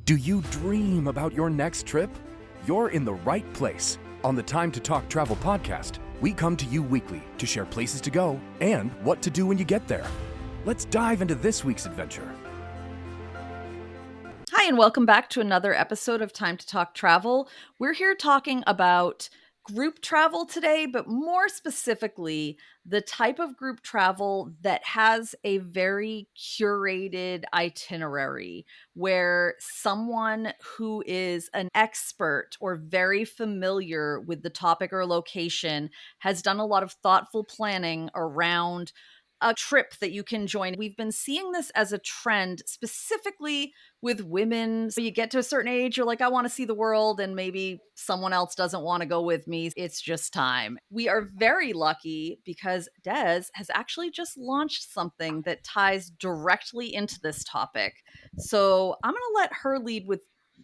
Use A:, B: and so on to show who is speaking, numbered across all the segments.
A: Do you dream about your next trip? You're in the right place. On the Time to Talk Travel podcast, we come to you weekly to share places to go and what to do when you get there. Let's dive into this week's adventure.
B: Hi, and welcome back to another episode of Time to Talk Travel. We're here talking about group travel today, but more specifically, the type of group travel that has a very curated itinerary where someone who is an expert or very familiar with the topic or location has done a lot of thoughtful planning around a trip that you can join. We've been seeing this as a trend specifically with women. So you get to a certain age, you're like, I want to see the world, and maybe someone else doesn't want to go with me. It's just time. We are very lucky because Des has actually just launched something that ties directly into this topic. So I'm going to let her lead with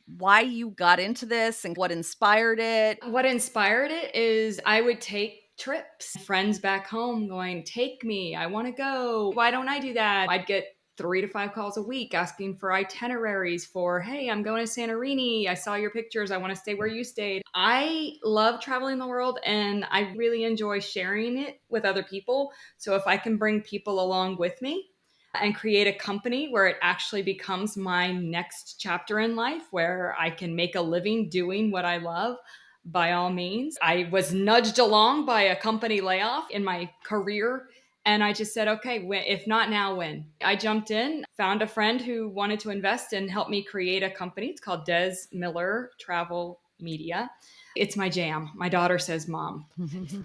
B: why you got into this and what inspired it.
C: What inspired it is I would take trips. Friends back home going, take me, I want to go. Why don't I do that? I'd get 3 to 5 calls a week asking for itineraries for, hey, I'm going to Santorini. I saw your pictures. I want to stay where you stayed. I love traveling the world and I really enjoy sharing it with other people. So if I can bring people along with me and create a company where it actually becomes my next chapter in life where I can make a living doing what I love, by all means. I was nudged along by a company layoff in my career. And I just said, okay, if not now, when? I jumped in, found a friend who wanted to invest and help me create a company. It's called Des Miller Travel Media. It's my jam. My daughter says, Mom.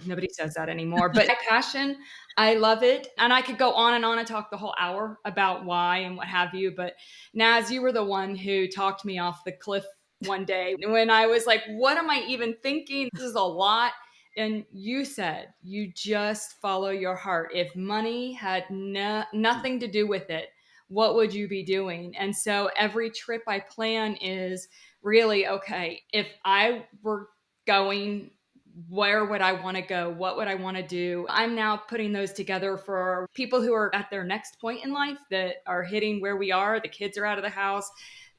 C: Nobody says that anymore. But my passion, I love it. And I could go on and talk the whole hour about why and what have you. But Naz, you were the one who talked me off the cliff one day when I was like, what am I even thinking? This is a lot. And you said, you just follow your heart. If money had nothing to do with it, what would you be doing? And so every trip I plan is really, okay, if I were going, where would I want to go? What would I want to do? I'm now putting those together for people who are at their next point in life that are hitting where we are. The kids are out of the house.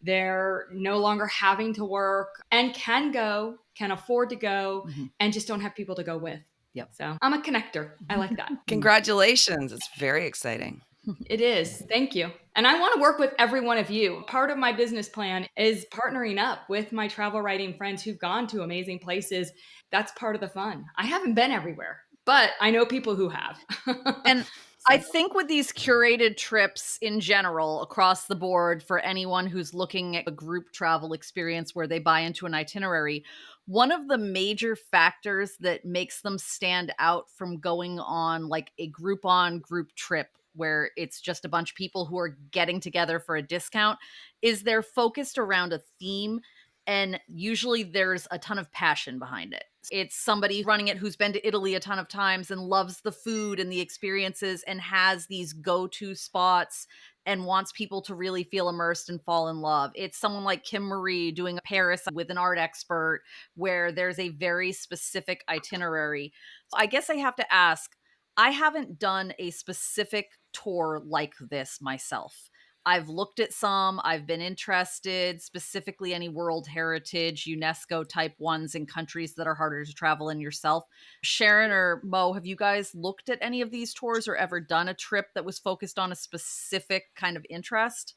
C: They're no longer having to work and can go, can afford to go, and just don't have people to go with.
B: Yep.
C: So I'm a connector. I like that.
D: Congratulations. It's very exciting.
C: It is. Thank you. And I want to work with every one of you. Part of my business plan is partnering up with my travel writing friends who've gone to amazing places. That's part of the fun. I haven't been everywhere, but I know people who have.
B: And I think with these curated trips in general across the board for anyone who's looking at a group travel experience where they buy into an itinerary, one of the major factors that makes them stand out from going on like a Groupon group trip where it's just a bunch of people who are getting together for a discount is they're focused around a theme. And usually there's a ton of passion behind it. It's somebody running it who's been to Italy a ton of times and loves the food and the experiences and has these go-to spots and wants people to really feel immersed and fall in love. It's someone like Kim Marie doing Paris with an art expert where there's a very specific itinerary. So I guess I have to ask, I haven't done a specific tour like this myself. I've looked at some, I've been interested, specifically any World Heritage, UNESCO type ones in countries that are harder to travel in yourself. Ciaran or Mo, have you guys looked at any of these tours or ever done a trip that was focused on a specific kind of interest?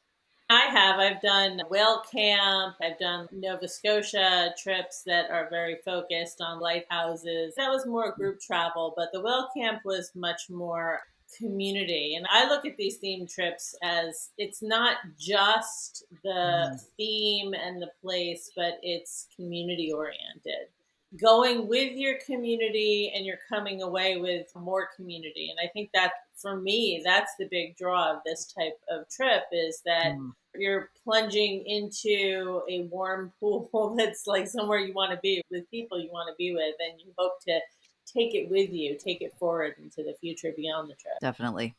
E: I have. I've done whale camp. I've done Nova Scotia trips that are very focused on lighthouses. That was more group travel, but the whale camp was much more community. And I look at these theme trips as it's not just the theme and the place, but it's community oriented. Going with your community and you're coming away with more community. And I think that for me, that's the big draw of this type of trip is that you're plunging into a warm pool that's like somewhere you want to be with people you want to be with, and you hope to take it with you, take it forward into the future beyond the trip.
B: Definitely.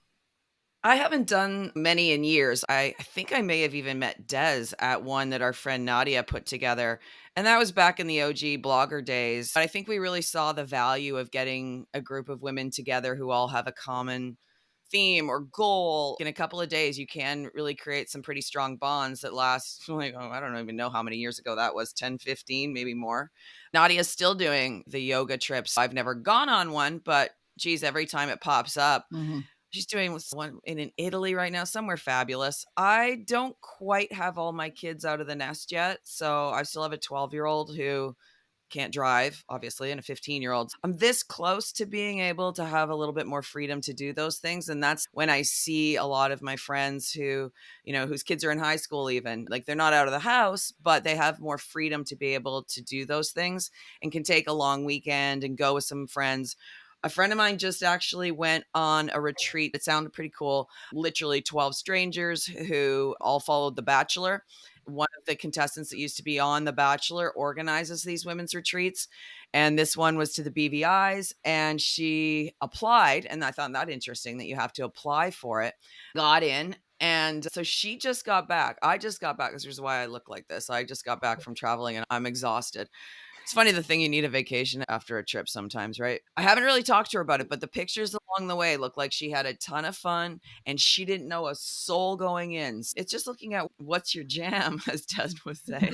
D: I haven't done many in years. I think I may have even met Des at one that our friend Nadia put together. And that was back in the OG blogger days. I think we really saw the value of getting a group of women together who all have a common theme or goal. In a couple of days, you can really create some pretty strong bonds that last, like, I don't even know how many years ago that was, 10, 15, maybe more. Nadia's still doing the yoga trips. I've never gone on one, but geez, every time it pops up, she's doing one in Italy right now, somewhere fabulous. I don't quite have all my kids out of the nest yet. So I still have a 12-year-old who can't drive, obviously, and a 15-year-old. I'm this close to being able to have a little bit more freedom to do those things. And that's when I see a lot of my friends who, whose kids are in high school, even like they're not out of the house, but they have more freedom to be able to do those things and can take a long weekend and go with some friends. A friend of mine just actually went on a retreat. It sounded pretty cool. Literally 12 strangers who all followed The Bachelor. One of the contestants that used to be on The Bachelor organizes these women's retreats. And this one was to the BVI's, and she applied. And I found that interesting that you have to apply for it. Got in. And so she just got back. I just got back. This is why I look like this. I just got back from traveling and I'm exhausted. It's funny, the thing, you need a vacation after a trip sometimes, right? I haven't really talked to her about it, but the pictures along the way look like she had a ton of fun and she didn't know a soul going in. It's just looking at what's your jam, as Des would say.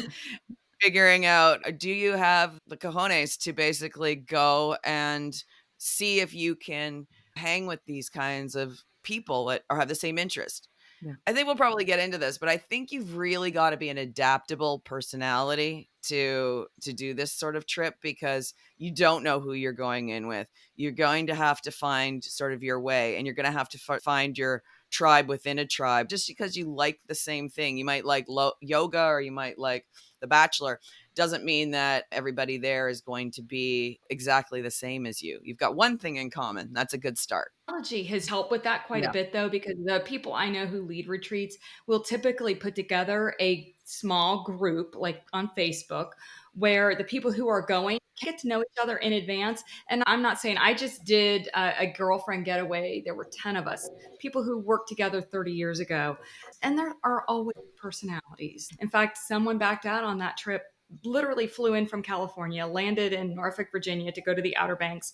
D: Figuring out, do you have the cojones to basically go and see if you can hang with these kinds of people that or have the same interest?
B: Yeah.
D: I think we'll probably get into this, but I think you've really got to be an adaptable personality to do this sort of trip, because you don't know who you're going in with. You're going to have to find sort of your way, and you're going to have to find your tribe within a tribe. Just because you like the same thing, you might like yoga or you might like The Bachelor, doesn't mean that everybody there is going to be exactly the same as you. You've got one thing in common. That's a good start.
C: Technology has helped with that quite a bit, though, because the people I know who lead retreats will typically put together a small group, like on Facebook, where the people who are going get to know each other in advance. And I'm not saying, I just did a girlfriend getaway. There were 10 of us, people who worked together 30 years ago. And there are always personalities. In fact, someone backed out on that trip, literally flew in from California, landed in Norfolk, Virginia to go to the Outer Banks,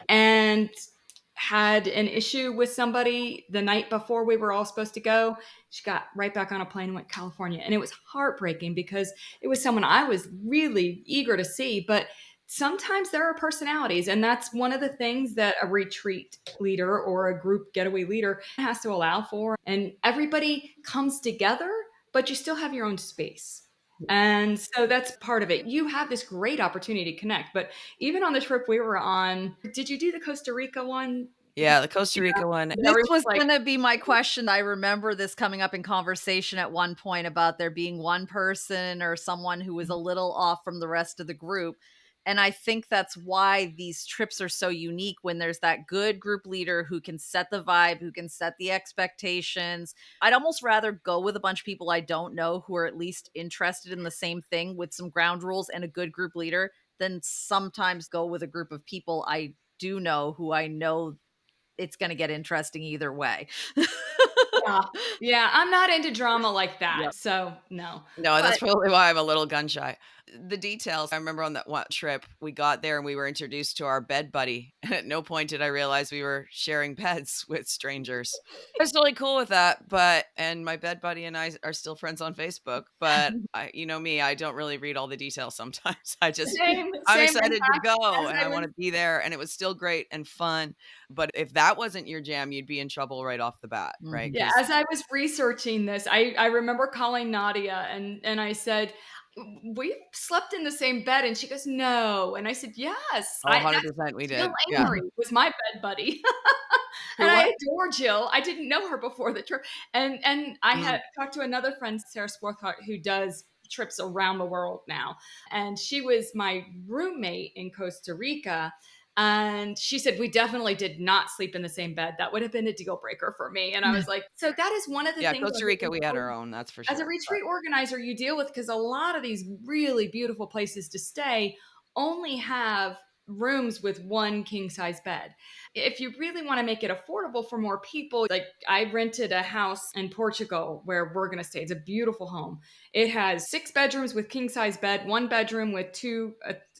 C: and had an issue with somebody the night before we were all supposed to go. She got right back on a plane and went to California. And it was heartbreaking because it was someone I was really eager to see. But sometimes there are personalities. And that's one of the things that a retreat leader or a group getaway leader has to allow for. And everybody comes together, but you still have your own space. And so that's part of it. You have this great opportunity to connect. But even on the trip we were on, did you do the Costa Rica one?
D: Yeah, the Costa Rica one.
B: This was going to be my question. I remember this coming up in conversation at one point about there being one person or someone who was a little off from the rest of the group. And I think that's why these trips are so unique, when there's that good group leader who can set the vibe, who can set the expectations. I'd almost rather go with a bunch of people I don't know who are at least interested in the same thing with some ground rules and a good group leader than sometimes go with a group of people I do know who I know it's going to get interesting either way.
C: Yeah, I'm not into drama like that. So no.
D: That's probably why I'm a little gun shy. The details, I remember on that one trip, we got there and we were introduced to our bed buddy. And at no point did I realize we were sharing beds with strangers. I was totally cool with that. And my bed buddy and I are still friends on Facebook. But you know me, I don't really read all the details sometimes. I'm excited to go and I want to be there. And it was still great and fun. But if that wasn't your jam, you'd be in trouble right off the bat, right?
C: Yeah, as I was researching this, I remember calling Nadia and I said, we slept in the same bed, and she goes, no. And I said, yes.
D: 100% we did.
C: Jill Amory was my bed buddy. And I adore Jill. I didn't know her before the trip. And I had talked to another friend, Sarah Swarthart, who does trips around the world now. And she was my roommate in Costa Rica. And she said, we definitely did not sleep in the same bed. That would have been a deal breaker for me. And I was like, so that is one of the things.
D: Yeah, Costa Rica, we had our own, that's for sure.
C: As a retreat organizer, you deal with, because a lot of these really beautiful places to stay only have rooms with one king size bed. If you really want to make it affordable for more people, like I rented a house in Portugal where we're going to stay. It's a beautiful home. It has 6 bedrooms with king size bed, 1 bedroom with 2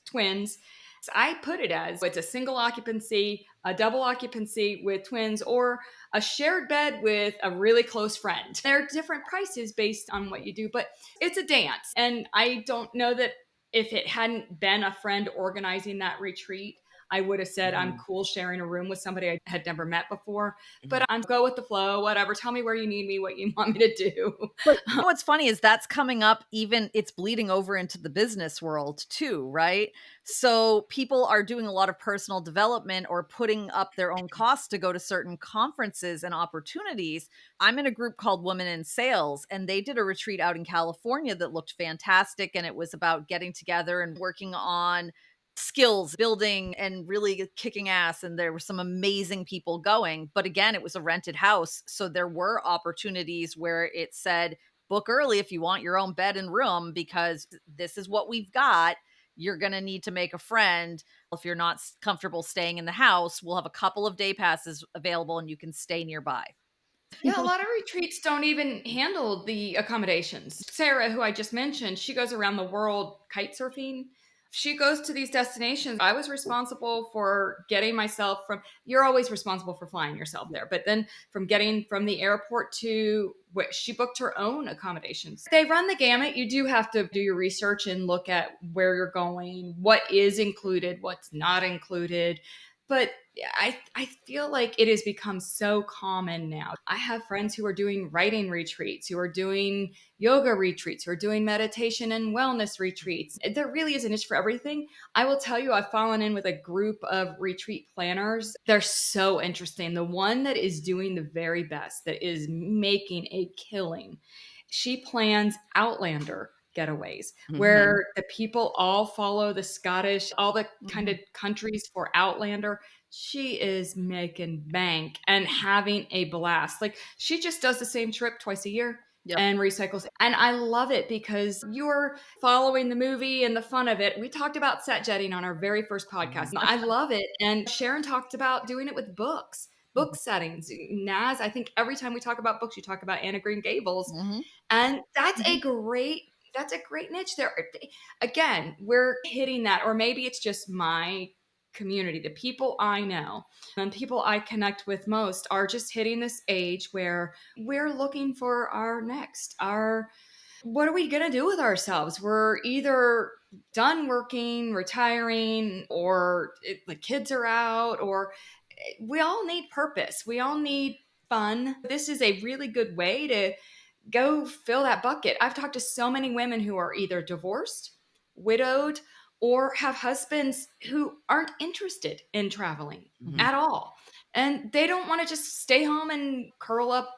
C: twins. So I put it as it's a single occupancy, a double occupancy with twins, or a shared bed with a really close friend. There are different prices based on what you do, but it's a dance. And I don't know that if it hadn't been a friend organizing that retreat, I would have said, I'm cool sharing a room with somebody I had never met before, but I'm go with the flow, whatever. Tell me where you need me, what you want me to do.
B: But what's funny is that's coming up, even it's bleeding over into the business world too, right? So people are doing a lot of personal development or putting up their own costs to go to certain conferences and opportunities. I'm in a group called Women in Sales, and they did a retreat out in California that looked fantastic. And it was about getting together and working on skills building and really kicking ass, and there were some amazing people going, but again, it was a rented house, so there were opportunities where it said book early if you want your own bed and room, because this is what we've got. You're going to need to make a friend. If you're not comfortable staying in the house, we'll have a couple of day passes available and you can stay nearby.
C: Yeah, a lot of retreats don't even handle the accommodations. Sarah, who I just mentioned, she goes around the world kite surfing. She goes to these destinations. I was responsible for getting myself from, you're always responsible for flying yourself there, but then from getting from the airport to where she booked her own accommodations. They run the gamut. You do have to do your research and look at where you're going, what is included, what's not included. But I feel like it has become so common now. I have friends who are doing writing retreats, who are doing yoga retreats, who are doing meditation and wellness retreats. There really is a niche for everything. I will tell you, I've fallen in with a group of retreat planners. They're so interesting. The one that is doing the very best, that is making a killing, she plans Outlander getaways where the people all follow the Scottish, all the kind of countries for Outlander. She is making bank and having a blast. Like, she just does the same trip twice a year. Yep. And recycles. And I love it because you're following the movie and the fun of it. We talked about set jetting on our very first podcast. I love it. And Ciaran talked about doing it with books, book settings. Naz, I think every time we talk about books, you talk about Anna Green Gables. And that's a great niche there. Again, we're hitting that, or maybe it's just my community, the people I know and people I connect with most are just hitting this age where we're looking for our next, what are we going to do with ourselves? We're either done working, retiring, or the kids are out, or we all need purpose. We all need fun. This is a really good way to go fill that bucket. I've talked to so many women who are either divorced, widowed, or have husbands who aren't interested in traveling at all. And they don't want to just stay home and curl up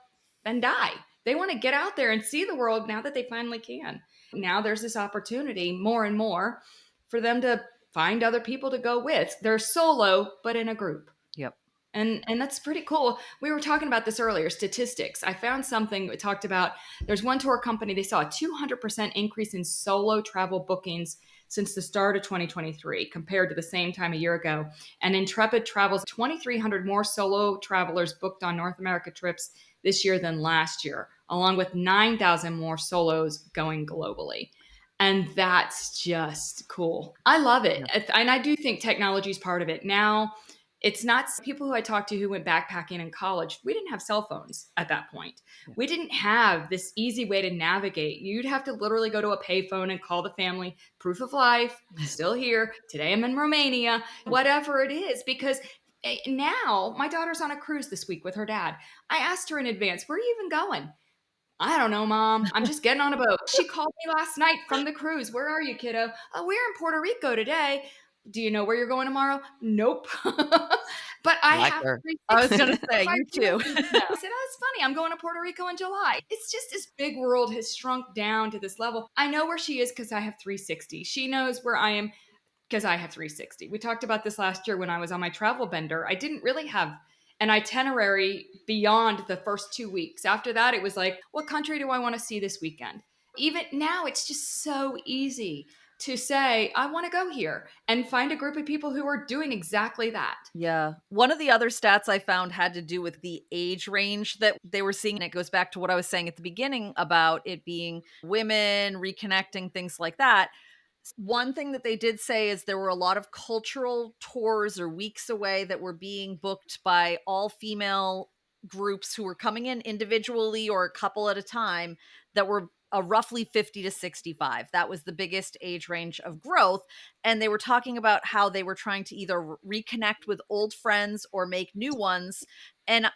C: and die. They want to get out there and see the world now that they finally can. Now there's this opportunity more and more for them to find other people to go with. They're solo, but in a group.
B: Yep.
C: And that's pretty cool. We were talking about this earlier, statistics. I found something that talked about, there's one tour company, they saw a 200% increase in solo travel bookings since the start of 2023 compared to the same time a year ago. And Intrepid Travel's 2,300 more solo travelers booked on North America trips this year than last year, along with 9,000 more solos going globally. And that's just cool. I love it. Yeah. And I do think technology is part of it. Now, it's not people who I talked to who went backpacking in college. We didn't have cell phones at that point. Yeah. We didn't have this easy way to navigate. You'd have to literally go to a payphone and call the family, proof of life, still here. Today I'm in Romania, whatever it is, because now my daughter's on a cruise this week with her dad. I asked her in advance, where are you even going? I don't know, Mom. I'm just getting on a boat. She called me last night from the cruise. Where are you, kiddo? Oh, we're in Puerto Rico today. Do you know where you're going tomorrow? Nope. But I have.
B: I was going to say, you too.
C: I said, oh, it's funny. I'm going to Puerto Rico in July. It's just this big world has shrunk down to this level. I know where she is because I have 360. She knows where I am because I have 360. We talked about this last year when I was on my travel bender. I didn't really have an itinerary beyond the first 2 weeks. After that, it was like, what country do I want to see this weekend? Even now, it's just so easy to say, I want to go here and find a group of people who are doing exactly that.
B: Yeah. One of the other stats I found had to do with the age range that they were seeing. And it goes back to what I was saying at the beginning about it being women, reconnecting, things like that. One thing that they did say is there were a lot of cultural tours or weeks away that were being booked by all female groups who were coming in individually or a couple at a time that were roughly 50 to 65. That was the biggest age range of growth. And they were talking about how they were trying to either reconnect with old friends or make new ones. And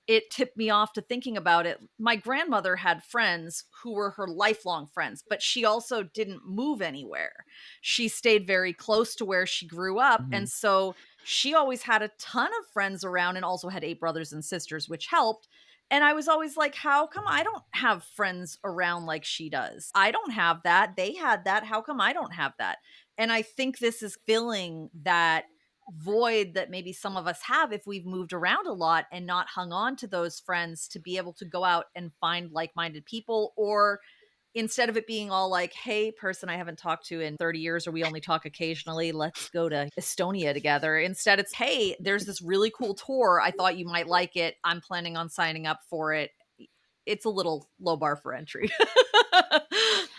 B: it tipped me off to thinking about it. My grandmother had friends who were her lifelong friends, but she also didn't move anywhere. She stayed very close to where she grew up.
D: Mhm.
B: And so she always had a ton of friends around and also had 8 brothers and sisters, which helped. And I was always like, how come I don't have friends around like she does? I don't have that. They had that. How come I don't have that? And I think this is filling that void that maybe some of us have if we've moved around a lot and not hung on to those friends to be able to go out and find like-minded people, or instead of it being all like, hey, person I haven't talked to in 30 years, or we only talk occasionally, let's go to Estonia together. Instead, it's, hey, there's this really cool tour. I thought you might like it. I'm planning on signing up for it. It's a little low bar for entry.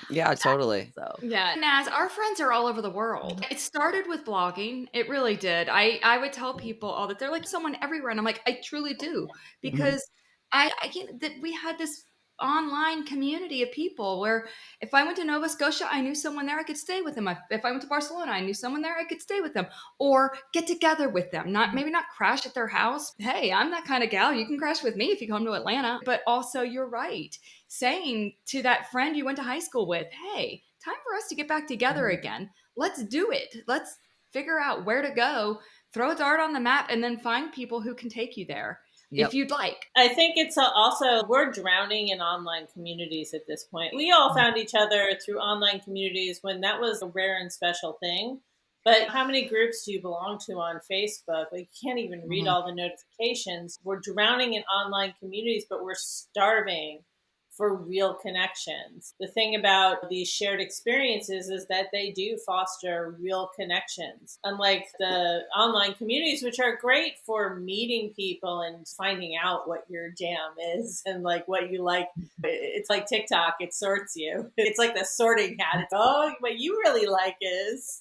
D: Yeah, totally.
B: So
C: Yeah, Naz, our friends are all over the world. It started with blogging. It really did. I would tell people all that they're like someone everywhere, and I'm like, I truly do, because I can't, that we had this online community of people where if I went to Nova Scotia, I knew someone there, I could stay with them. If I went to Barcelona, I knew someone there, I could stay with them or get together with them. Not maybe not crash at their house. Hey, I'm that kind of gal. You can crash with me if you come to Atlanta. But also, you're right, saying to that friend you went to high school with, hey, time for us to get back together again. Let's do it. Let's figure out where to go, throw a dart on the map, and then find people who can take you there if you'd like.
E: I think it's also, we're drowning in online communities at this point. We all found each other through online communities when that was a rare and special thing. But how many groups do you belong to on Facebook? Like, you can't even read all the notifications. We're drowning in online communities, but we're starving for real connections. The thing about these shared experiences is that they do foster real connections. Unlike the online communities, which are great for meeting people and finding out what your jam is and like what you like. It's like TikTok, it sorts you. It's like the sorting hat. It's, oh, what you really like is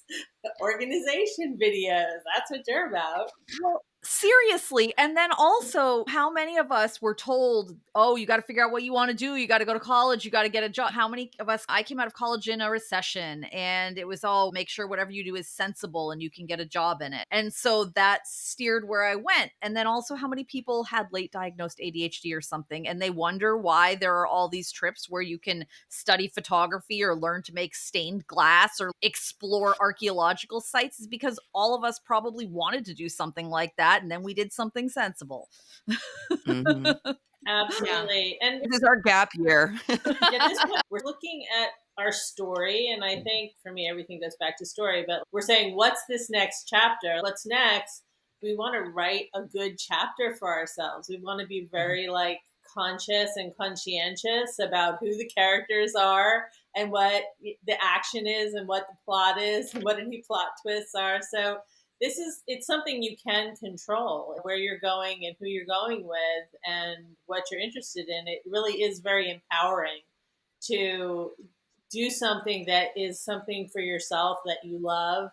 E: organization videos. That's what you're about.
B: well, seriously. And then also, how many of us were told, oh, you got to figure out what you want to do. You got to go to college. You got to get a job. How many of us, I came out of college in a recession and it was all make sure whatever you do is sensible and you can get a job in it. And so that steered where I went. And then also, how many people had late diagnosed ADHD or something and they wonder why there are all these trips where you can study photography or learn to make stained glass or explore archaeological sites, is because all of us probably wanted to do something like that. And then we did something sensible.
D: Mhm.
E: Absolutely. And
D: This is our gap year.
E: at this point, we're looking at our story. And I think for me, everything goes back to story, but we're saying, what's this next chapter? What's next? We want to write a good chapter for ourselves. We want to be very like conscious and conscientious about who the characters are and what the action is and what the plot is and what any plot twists are. So it's something you can control, where you're going and who you're going with and what you're interested in. It really is very empowering to do something that is something for yourself that you love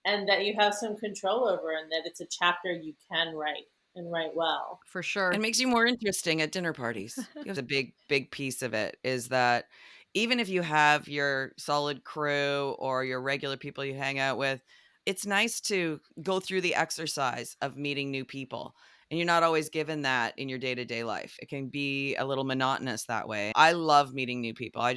E: and that you have some control over, and that it's a chapter you can write and write well.
B: For sure.
D: It makes you more interesting at dinner parties. It's a big piece of it is that even if you have your solid crew or your regular people you hang out with, it's nice to go through the exercise of meeting new people. And you're not always given that in your day-to-day life. It can be a little monotonous that way. I love meeting new people. I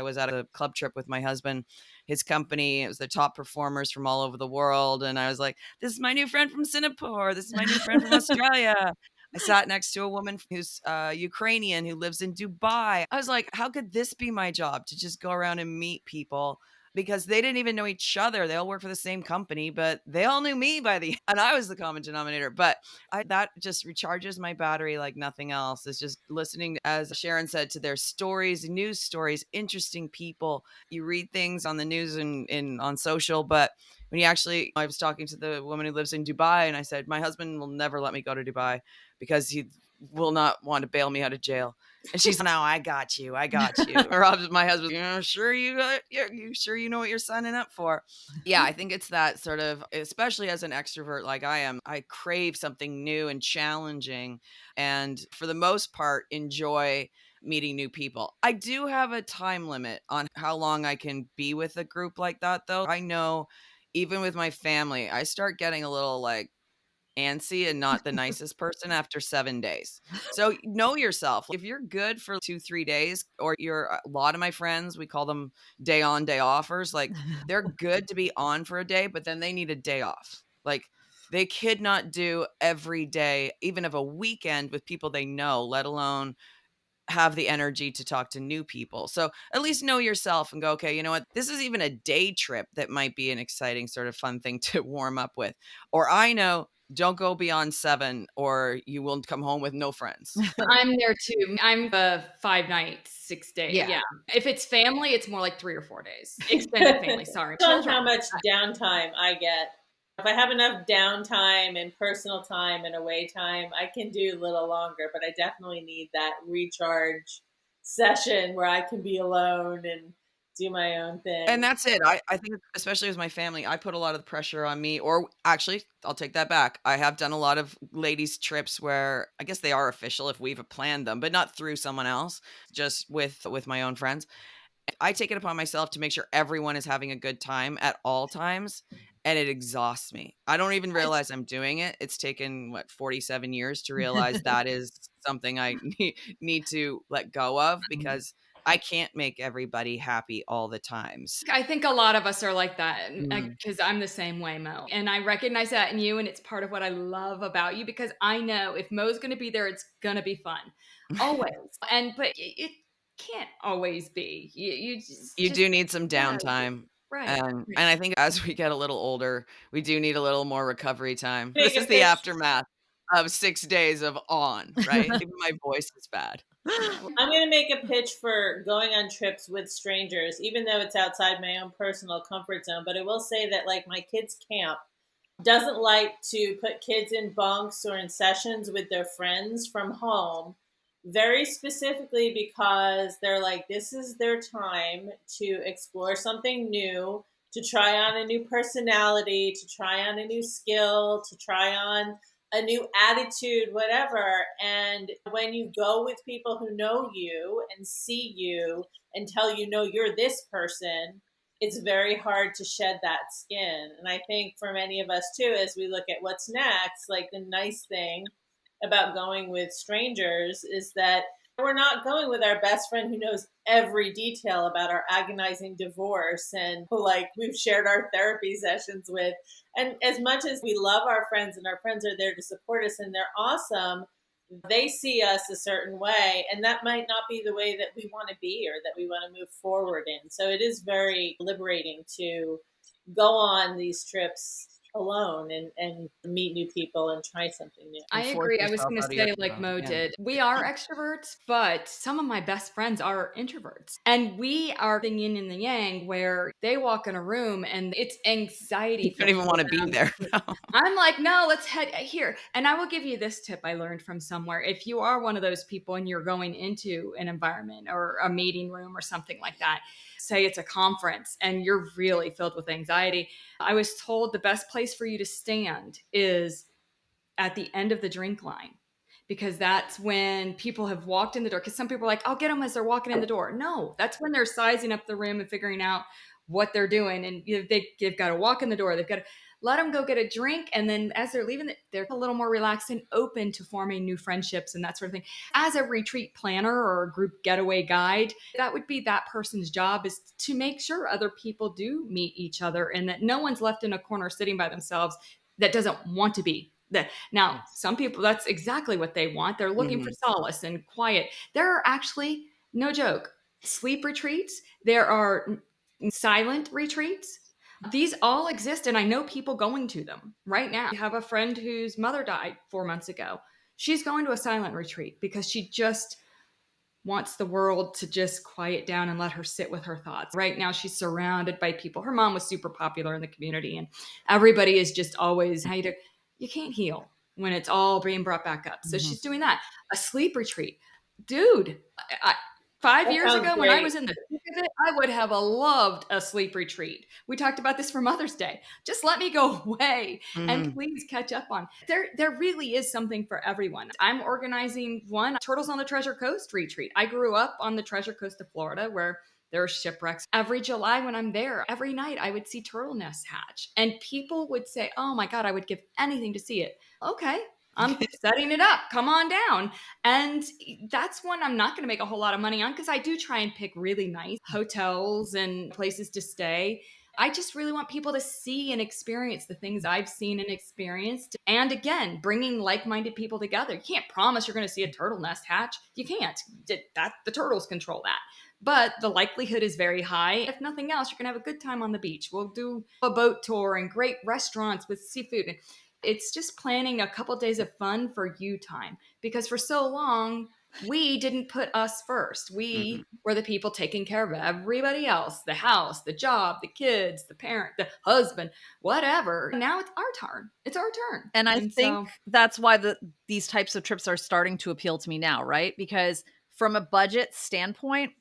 D: was at a club trip with my husband, his company. It was the top performers from all over the world. And I was like, this is my new friend from Singapore. This is my new friend from Australia. I sat next to a woman who's Ukrainian who lives in Dubai. I was like, how could this be my job, to just go around and meet people? Because they didn't even know each other. They all work for the same company, but they all knew me by the end. And I was the common denominator. But that just recharges my battery like nothing else. Is just listening, as Ciaran said, to their stories, news stories, interesting people. You read things on the news and on social, but when you actually, I was talking to the woman who lives in Dubai and I said, my husband will never let me go to Dubai because will not want to bail me out of jail. And she's, no, I got you. Or my husband, sure you sure you know what you're signing up for. Yeah, I think it's that sort of, especially as an extrovert like I am, I crave something new and challenging, and for the most part, enjoy meeting new people. I do have a time limit on how long I can be with a group like that, though. I know even with my family, I start getting a little like antsy and not the nicest person after 7 days. So know yourself. If you're good for 2, 3 days, or a lot of my friends, we call them day on, day offers. Like they're good to be on for a day, but then they need a day off. Like they could not do every day, even of a weekend with people they know, let alone have the energy to talk to new people. So at least know yourself and go, okay, you know what? This is even a day trip that might be an exciting sort of fun thing to warm up with. Or I know, don't go beyond 7 or you will come home with no friends.
C: I'm there too. I'm the 5 nights, 6 days.
B: Yeah.
C: Yeah. If it's family, it's more like 3 or 4 days. Extended family, sorry.
E: Depends on how much downtime I get. If I have enough downtime and personal time and away time, I can do a little longer, but I definitely need that recharge session where I can be alone and do my own thing.
D: And that's it. I think, especially with my family, I put a lot of the pressure on me. Or actually, I'll take that back. I have done a lot of ladies' trips where I guess they are official if we've planned them, but not through someone else, just with my own friends. I take it upon myself to make sure everyone is having a good time at all times, and it exhausts me. I don't even realize I'm doing it. It's taken 47 years to realize that is something I need to let go of, because I can't make everybody happy all the times.
C: I think a lot of us are like that,
D: Mm.
C: because I'm the same way, Mo. And I recognize that in you, and it's part of what I love about you, because I know if Mo's going to be there, it's going to be fun. Always. But it can't always be.
D: You
C: just
D: do need some
C: yeah,
D: downtime.
C: right.
D: And I think as we get a little older, we do need a little more recovery time.
E: Make
D: This
E: a
D: is the
E: pitch.
D: aftermath of 6 days of on, right? Even my voice is bad.
E: I'm going to make a pitch for going on trips with strangers, even though it's outside my own personal comfort zone. But I will say that, like, my kids' camp doesn't like to put kids in bunks or in sessions with their friends from home, very specifically because they're like, this is their time to explore something new, to try on a new personality, to try on a new skill, to try on a new attitude, whatever. And when you go with people who know you and see you and tell you, no, you're this person, it's very hard to shed that skin. And I think for many of us too, as we look at what's next, like the nice thing about going with strangers is that we're not going with our best friend who knows every detail about our agonizing divorce and who, like, we've shared our therapy sessions with. And as much as we love our friends and our friends are there to support us and they're awesome, they see us a certain way, and that might not be the way that we want to be or that we want to move forward in. So it is very liberating to go on these trips alone and meet new people and try something new.
C: I agree. I was going to say, like Mo did, we are extroverts, but some of my best friends are introverts. And we are the yin and the yang, where they walk in a room and it's anxiety.
D: You don't even want to be there. No.
C: I'm like, no, let's head here. And I will give you this tip I learned from somewhere. If you are one of those people and you're going into an environment or a meeting room or something like that, say it's a conference and you're really filled with anxiety, I was told the best place for you to stand is at the end of the drink line, because that's when people have walked in the door. Because some people are like, I'll get them as they're walking in the door. No, that's when they're sizing up the room and figuring out what they're doing. And they've got to walk in the door. They've got to let them go get a drink. And then as they're leaving, they're a little more relaxed and open to forming new friendships and that sort of thing. As a retreat planner or a group getaway guide, that would be that person's job, is to make sure other people do meet each other and that no one's left in a corner sitting by themselves that doesn't want to be. Now, some people, that's exactly what they want. They're looking for solace and quiet. There are actually, no joke, sleep retreats. There are silent retreats. These all exist, and I know people going to them right now. I have a friend whose mother died 4 months ago. She's going to a silent retreat because she just wants the world to just quiet down and let her sit with her thoughts. Right now, she's surrounded by people. Her mom was super popular in the community, and everybody is just always, you can't heal when it's all being brought back up. So she's doing that. A sleep retreat. Dude, 5 years ago when I was in the thick of it, I would have loved a sleep retreat. We talked about this for Mother's Day. Just let me go away and please catch up on. There really is something for everyone. I'm organizing one Turtles on the Treasure Coast retreat. I grew up on the Treasure Coast of Florida where there are shipwrecks. Every July when I'm there, every night I would see turtle nests hatch. And people would say, oh my God, I would give anything to see it. Okay, I'm setting it up. Come on down. And that's one I'm not going to make a whole lot of money on because I do try and pick really nice hotels and places to stay. I just really want people to see and experience the things I've seen and experienced. And again, bringing like-minded people together. You can't promise you're going to see a turtle nest hatch. You can't. The turtles control that. But the likelihood is very high. If nothing else, you're going to have a good time on the beach. We'll do a boat tour and great restaurants with seafood. And it's just planning a couple of days of fun for you time. Because for so long, we didn't put us first. We were the people taking care of everybody else, the house, the job, the kids, the parent, the husband, whatever. Now it's our turn. It's our turn.
B: And I think that's why these types of trips are starting to appeal to me now, right? Because from a budget standpoint,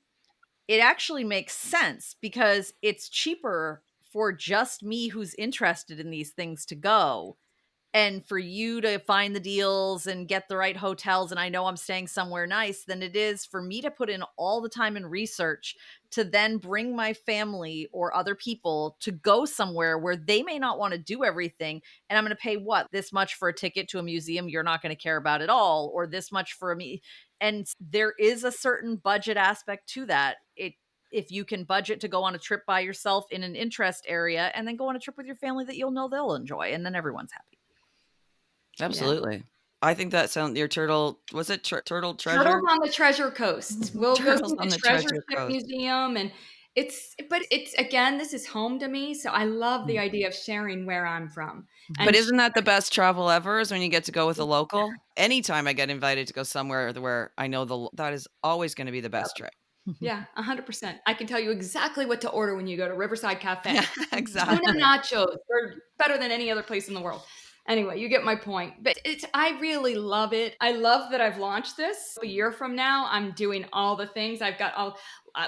B: it actually makes sense because it's cheaper for just me who's interested in these things to go and for you to find the deals and get the right hotels. And I know I'm staying somewhere nice than it is for me to put in all the time and research to then bring my family or other people to go somewhere where they may not want to do everything. And I'm going to pay this much for a ticket to a museum you're not going to care about at all, or this much for me. And there is a certain budget aspect to that. If you can budget to go on a trip by yourself in an interest area and then go on a trip with your family that you'll know they'll enjoy, and then everyone's happy.
D: Absolutely. Yeah. I think that sounds your turtle. Was it turtle treasure?
C: Turtles on the Treasure Coast. We'll go to the Treasure Ship Museum, and it's again, this is home to me, so I love the idea of sharing where I'm from.
D: But isn't that the best travel ever? Is when you get to go with a local. Anytime I get invited to go somewhere where I know that is always going to be the best trip.
C: Yeah, 100%. I can tell you exactly what to order when you go to Riverside Cafe.
D: Yeah, exactly.
C: Tuna nachos. They're better than any other place in the world. Anyway, you get my point. But I really love it. I love that I've launched this. A year from now, I'm doing all the things. I've got all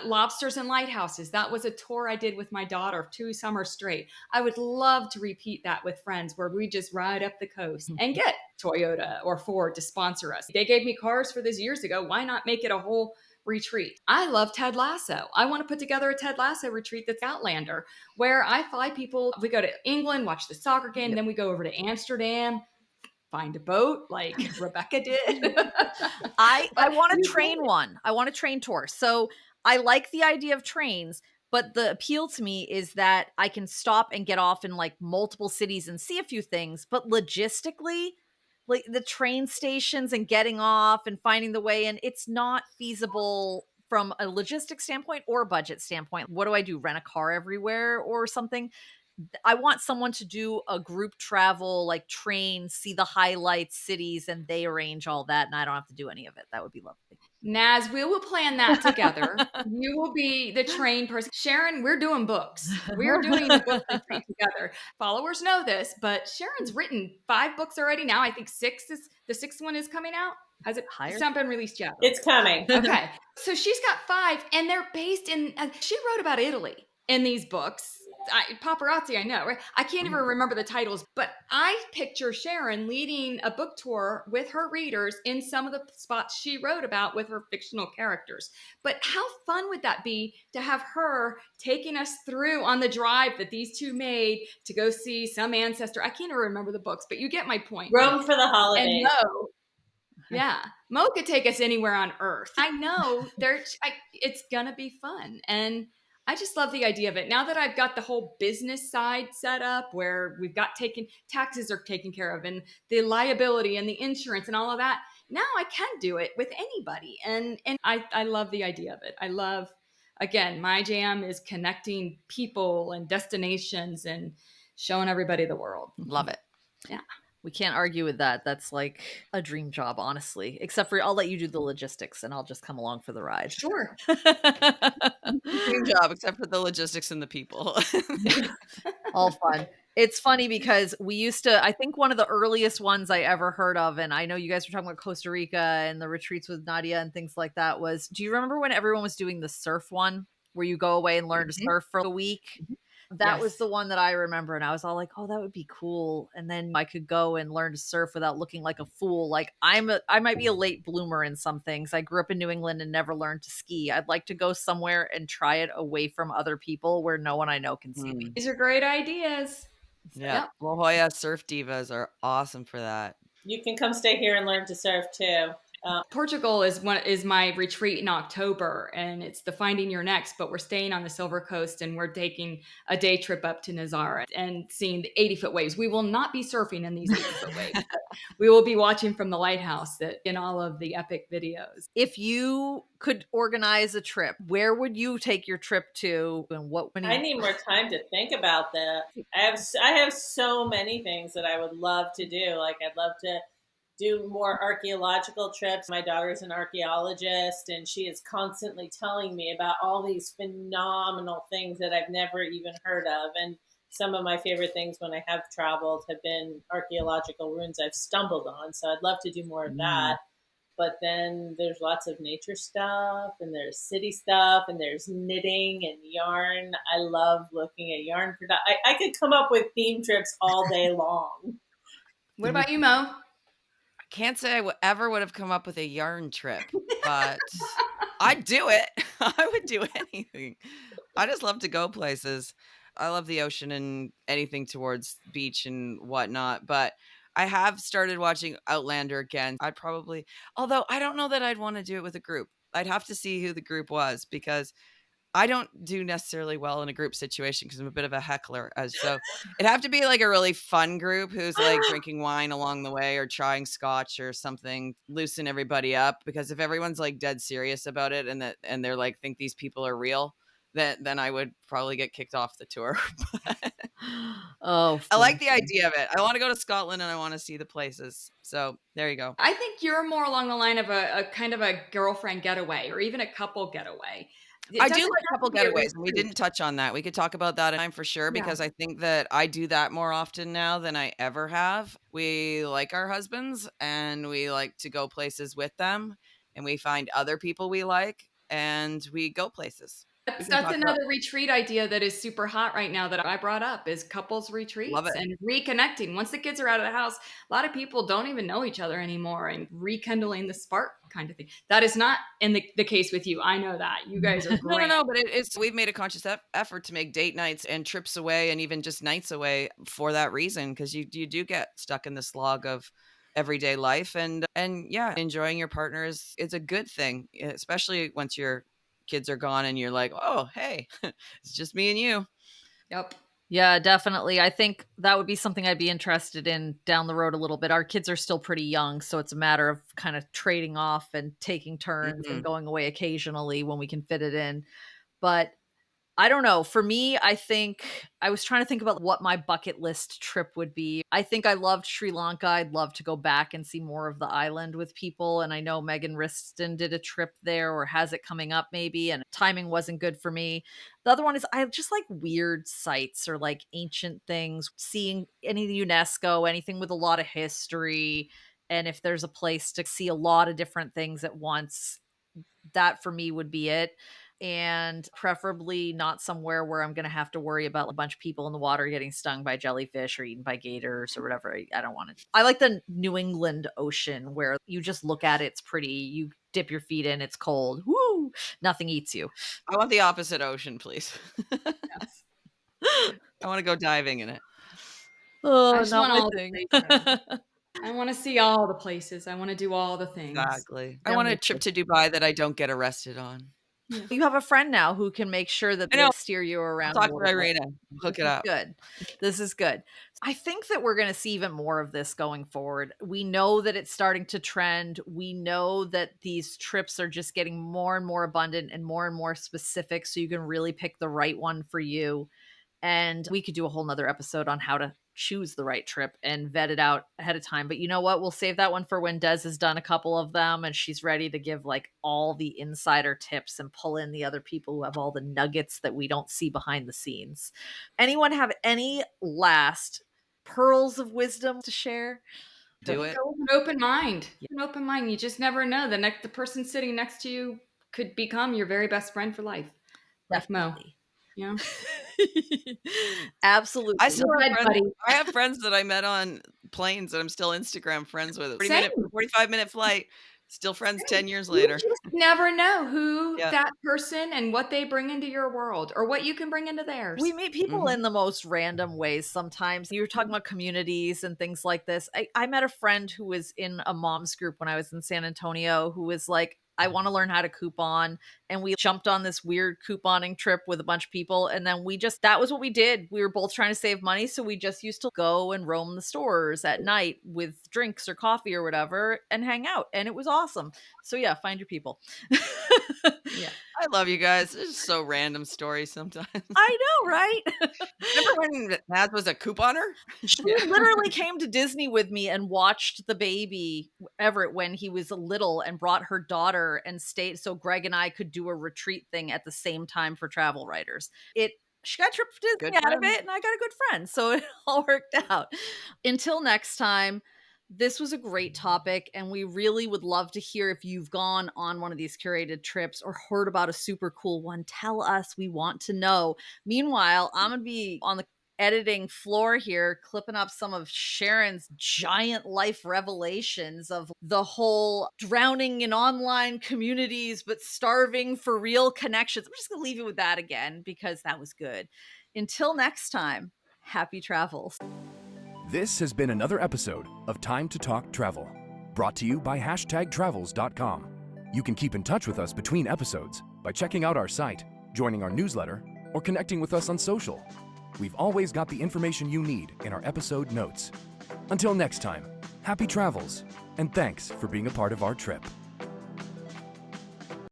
C: lobsters and lighthouses. That was a tour I did with my daughter 2 summers straight. I would love to repeat that with friends where we just ride up the coast and get Toyota or Ford to sponsor us. They gave me cars for this years ago. Why not make it a whole retreat? I love Ted Lasso. I want to put together a Ted Lasso retreat that's Outlander, where I fly people. We go to England, watch the soccer game, and then we go over to Amsterdam, find a boat like Rebecca did.
B: I want to train one. I want a train tour. So I like the idea of trains, but the appeal to me is that I can stop and get off in like multiple cities and see a few things, but logistically, like the train stations and getting off and finding the way in, it's not feasible from a logistics standpoint or budget standpoint. What do I do? Rent a car everywhere or something? I want someone to do a group travel, like train, see the highlights, cities, and they arrange all that. And I don't have to do any of it. That would be lovely.
C: Naz, we will plan that together. You will be the train person. Sharon, we're doing books. We're doing a book retreat together. Followers know this, but Sharon's written 5 books already. Now I think the 6th one is coming out. Has it? It's not been released yet.
E: It's coming.
C: Okay. So she's got 5 and they're based in, she wrote about Italy in these books. Paparazzi, I know, right? I can't even remember the titles, but I picture Sharon leading a book tour with her readers in some of the spots she wrote about with her fictional characters. But how fun would that be to have her taking us through on the drive that these 2 made to go see some ancestor? I can't even remember the books, but you get my point.
E: Rome for the holidays.
C: And yeah, Mo could take us anywhere on earth. I know it's gonna be fun. And I just love the idea of it. Now that I've got the whole business side set up where we've got taxes are taken care of and the liability and the insurance and all of that, now I can do it with anybody. And I love the idea of it. I love, again, my jam is connecting people and destinations and showing everybody the world.
B: Love it.
C: Yeah.
B: We can't argue with that. That's like a dream job, honestly. Except for I'll let you do the logistics and I'll just come along for the ride.
C: Sure.
D: Dream job, except for the logistics and the people.
B: All fun. It's funny because I think one of the earliest ones I ever heard of, and I know you guys were talking about Costa Rica and the retreats with Nadia and things like that, do you remember when everyone was doing the surf one where you go away and learn to surf for a week? That was
C: Yes.
B: the one that I remember, and I was all like, "Oh, that would be cool." And then I could go and learn to surf without looking like a fool. Like I might be a late bloomer in some things. I grew up in New England and never learned to ski. I'd like to go somewhere and try it away from other people where no one I know can see me.
C: These are great ideas.
D: Yeah.
C: Yep.
D: La Jolla surf divas are awesome for that.
E: You can come stay here and learn to surf too.
C: Portugal is my retreat in October, and it's the Finding Your Next, but we're staying on the Silver Coast, and we're taking a day trip up to Nazaré and seeing the 80-foot waves. We will not be surfing in these 80-foot waves, but we will be watching from the lighthouse in all of the epic videos.
B: If you could organize a trip, where would you take your trip to, and what?
E: I need more time to think about that. I have so many things that I would love to do. Like I'd love to do more archaeological trips. My daughter's an archaeologist, and she is constantly telling me about all these phenomenal things that I've never even heard of. And some of my favorite things when I have traveled have been archaeological ruins I've stumbled on. So I'd love to do more of that. But then there's lots of nature stuff, and there's city stuff, and there's knitting and yarn. I love looking at yarn production. I could come up with theme trips all day long.
C: What about you, Mo?
D: Can't say I ever would have come up with a yarn trip, but I'd do it. I would do anything. I just love to go places. I love the ocean and anything towards beach and whatnot, but I have started watching Outlander again. Although I don't know that I'd want to do it with a group. I'd have to see who the group was because I don't do necessarily well in a group situation because I'm a bit of a heckler. So it'd have to be like a really fun group who's like drinking wine along the way or trying scotch or something, loosen everybody up. Because if everyone's like dead serious about it and they're like think these people are real, then I would probably get kicked off the tour.
B: Oh,
D: I like the idea of it. I want to go to Scotland and I want to see the places. So there you go.
C: I think you're more along the line of a kind of a girlfriend getaway or even a couple getaway.
D: I do like couple getaways, and we didn't touch on that. We could talk about that time for sure because I think that I do that more often now than I ever have. We like our husbands and we like to go places with them, and we find other people we like and we go places.
C: That's another retreat idea that is super hot right now that I brought up is couples retreats and reconnecting. Once the kids are out of the house, a lot of people don't even know each other anymore and rekindling the spark kind of thing. That is not in the case with you. I know that. You guys are great.
D: No, but we've made a conscious effort to make date nights and trips away and even just nights away for that reason because you do get stuck in the slog of everyday life and yeah, enjoying your partner is a good thing, especially once your kids are gone and you're like, oh, hey, it's just me and you.
C: Yep.
B: Yeah, definitely. I think that would be something I'd be interested in down the road a little bit. Our kids are still pretty young, so it's a matter of kind of trading off and taking turns and going away occasionally when we can fit it in. But I don't know. For me, I think I was trying to think about what my bucket list trip would be. I think I loved Sri Lanka. I'd love to go back and see more of the island with people. And I know Meagan Wristen did a trip there or has it coming up maybe, and timing wasn't good for me. The other one is I just like weird sites or like ancient things, seeing any UNESCO, anything with a lot of history. And if there's a place to see a lot of different things at once, that for me would be it. And preferably not somewhere where I'm going to have to worry about a bunch of people in the water getting stung by jellyfish or eaten by gators or whatever. I don't want it. I like the New England Ocean where you just look at it, it's pretty. You dip your feet in, it's cold. Woo! Nothing eats you.
D: I want the opposite ocean, please.
C: Yes.
D: I want to go diving in it.
B: Oh,
C: I just
B: not
C: want
B: my
C: all
B: thing.
C: I want to see all the places. I want to do all the things.
D: Exactly. I want a trip to Dubai that I don't get arrested on.
B: Yeah. You have a friend now who can make sure that they steer you around.
D: Talk to Irina. Hook it up.
B: Good. This is good. I think that we're going to see even more of this going forward. We know that it's starting to trend. We know that these trips are just getting more and more abundant and more specific so you can really pick the right one for you. And we could do a whole nother episode on how to choose the right trip and vet it out ahead of time. But you know what? We'll save that one for when Des has done a couple of them and she's ready to give like all the insider tips and pull in the other people who have all the nuggets that we don't see behind the scenes. Anyone have any last pearls of wisdom to share?
D: Do it.
C: Go with an open mind. An open mind. You just never know. The person sitting next to you could become your very best friend for life. Like Mo.
B: Definitely.
C: You know?
B: Absolutely.
D: I have friends that I met on planes that I'm still Instagram friends with. 45-minute flight, still friends 10 years later.
C: You just never know who that person and what they bring into your world or what you can bring into theirs.
B: We meet people in the most random ways sometimes. You were talking about communities and things like this. I met a friend who was in a mom's group when I was in San Antonio who was like, I want to learn how to coupon. And we jumped on this weird couponing trip with a bunch of people. And then that was what we did. We were both trying to save money. So we just used to go and roam the stores at night with drinks or coffee or whatever and hang out. And it was awesome. So yeah, find your people.
C: Yeah.
D: I love you guys. It's just so random stories sometimes.
B: I know, right?
D: Remember when Naz was a couponer?
B: She literally came to Disney with me and watched the baby Everett when he was little and brought her daughter and stayed so Greg and I could do a retreat thing at the same time for travel writers. She got a trip to Disney out of it and I got a good friend. So it all worked out. Until next time, this was a great topic, and we really would love to hear if you've gone on one of these curated trips or heard about a super cool one. Tell us. We want to know. Meanwhile, I'm going to be on the editing floor here, clipping up some of Ciaran's giant life revelations of the whole drowning in online communities, but starving for real connections. I'm just going to leave you with that again because that was good. Until next time, happy travels.
A: This has been another episode of Time to Talk Travel, brought to you by #travels.com. You can keep in touch with us between episodes by checking out our site, joining our newsletter, or connecting with us on social. We've always got the information you need in our episode notes. Until next time, happy travels, and thanks for being a part of our trip.